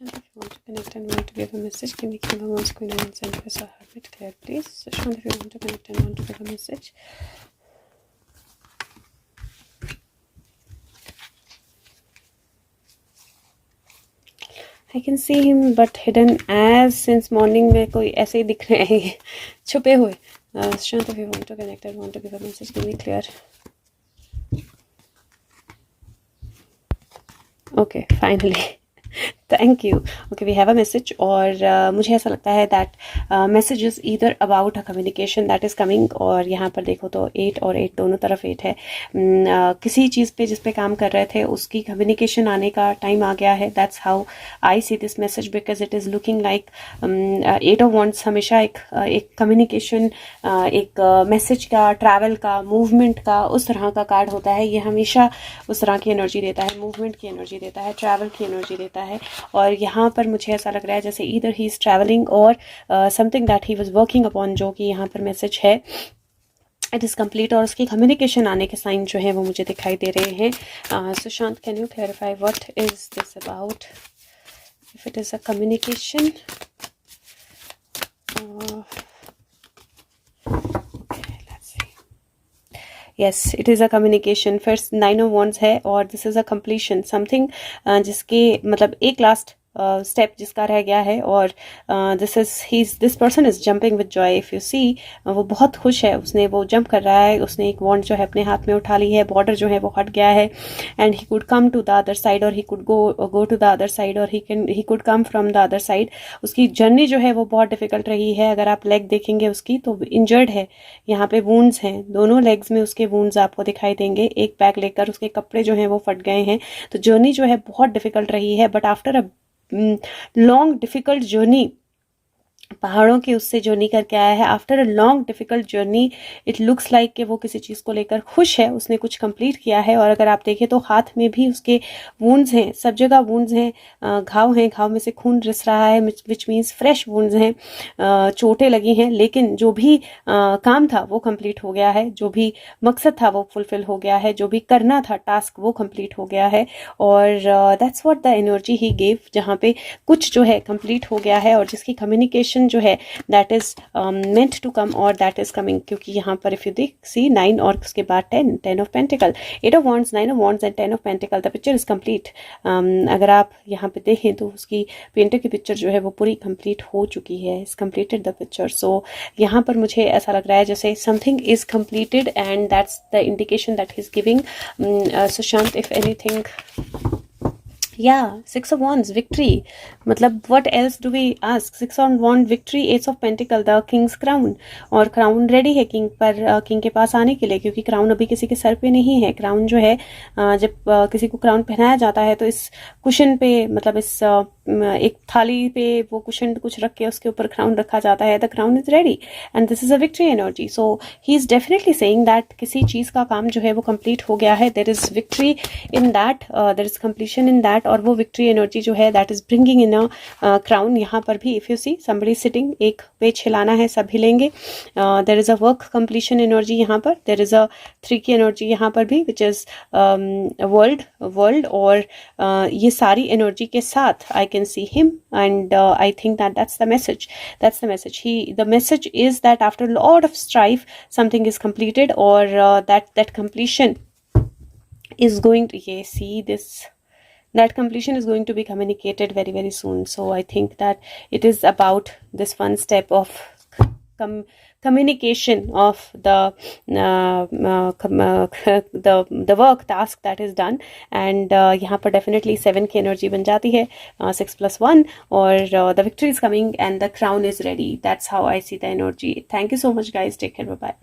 Shant, if you want to connect and want to give a message, can you give Bhagwan's Queen and send us a heartbeat clear, please? So Shant, if you want to connect and want to give a message. I can see him, but hidden as since morning में कोई ऐसे ही दिख रहे हैं छुपे हुए. Shant, if you want to connect and want to give a message, give me clear. Okay, finally. Thank you. Okay, we have a message और मुझे ऐसा लगता है that message is either about a communication that is coming. और यहाँ पर देखो तो 8 और 8 दोनों तरफ 8 है. किसी चीज़ पे जिस पे काम कर रहे थे उसकी कम्युनिकेशन आने का टाइम आ गया है. That's how I see this message because it is looking like 8 of wants हमेशा एक कम्युनिकेशन, एक मैसेज का, ट्रैवल का, मूवमेंट का, उस तरह का कार्ड होता है. ये हमेशा उस तरह की एनर्जी देता है, मूवमेंट की एनर्जी देता है, ट्रैवल की एनर्जी देता है. और यहाँ पर मुझे ऐसा लग रहा है जैसे ईदर ही इज़ ट्रैवलिंग और something that he was working upon, जो कि यहाँ पर मैसेज है इट इज़ कंप्लीट. और उसकी कम्युनिकेशन आने के साइन जो हैं वो मुझे दिखाई दे रहे हैं. सो शांत, can you clarify what is this about? If it is a communication, yes it is a communication. First 9 of wands है और this is a completion something, जिसके मतलब एक लास्ट स्टेप जिसका रह गया है. और this person is jumping with joy. If you see, वो बहुत खुश है, उसने वो जंप कर रहा है, उसने एक वॉन्ड जो है अपने हाथ में उठा ली है, बॉर्डर जो है वो हट गया है. And he could come to the other side और he could go to the other side और he could come from the other side. उसकी जर्नी जो है वो बहुत डिफिकल्ट रही है. अगर आप लेग देखेंगे उसकी तो इंजर्ड है, यहाँ पे वूंड्स हैं, दोनों लेग्स में उसके वूंड्स आपको दिखाई देंगे. एक बैग लेकर उसके कपड़े जो हैं वो फट गए हैं. तो जर्नी जो है बहुत डिफिकल्ट रही है. But after a long difficult journey, पहाड़ों की उससे जर्नी करके आया है. After a long difficult journey it looks like कि वो किसी चीज़ को लेकर खुश है, उसने कुछ कंप्लीट किया है. और अगर आप देखें तो हाथ में भी उसके वुंड्स हैं, सब जगह वुंड्स हैं, घाव हैं, घाव में से खून रिस रहा है, विच मीन्स फ्रेश वुंड्स हैं, चोटें लगी हैं. लेकिन जो भी काम था वो कंप्लीट हो गया है, जो भी मकसद था वो फुलफिल हो गया है, जो भी करना था टास्क वो कंप्लीट हो गया है. और that's what the energy he gave, जहाँ पे कुछ जो है कंप्लीट हो गया है और जिसकी कम्युनिकेशन जो है that is meant to come और दैट इज कमिंग. क्योंकि यहाँ पर इफ यू देख सी 9 और उसके बाद 10 of pentacle, 8 of wands, 9 of wands and 10 of pentacle. The picture is complete. अगर आप यहाँ पे देखें तो उसकी पेंटर की पिक्चर जो है वो पूरी कंप्लीट हो चुकी है, is completed the picture. So यहाँ पर मुझे ऐसा लग रहा है जैसे something is completed and that's the indication that he is giving. So शांत, if anything, yeah, 6 of wands, victory. मतलब what else do we ask? 6 of wand, victory, ace of pentacle, the king's crown. और crown ready है king पर, king के पास आने के लिए, क्योंकि क्राउन अभी किसी के सर पे नहीं है. क्राउन जो है जब किसी को क्राउन पहनाया जाता है तो इस कुशन पे, मतलब इस एक थाली पे वो कुशन कुछ रख के उसके ऊपर क्राउन रखा जाता है. The crown is ready and this is a victory energy. So he is definitely saying that किसी चीज़ का काम जो है वो कंप्लीट हो गया है. There is victory in that, there is completion in that. और वो विक्ट्री एनर्जी जो है that is bringing in a crown. यहाँ पर भी if you see somebody sitting, एक पेज हिलाना है, सब हिलेंगे. There is a work completion energy यहाँ पर. देर इज अ 3 की एनर्जी यहाँ पर भी विच इज वर्ल्ड. और ये सारी एनर्जी के साथ I can see him and I think that that's the message. That's the message. The message is that after lot of strife something is completed और that completion is going to, yeah, see this, that completion is going to be communicated very very soon. So I think that it is about this one step of communication of the work task that is done. and यहाँ पर definitely 7 की energy बन जाती है, 6 + 1, और the victory is coming and the crown is ready. That's how I see the energy. Thank you so much guys. Take care. Bye bye.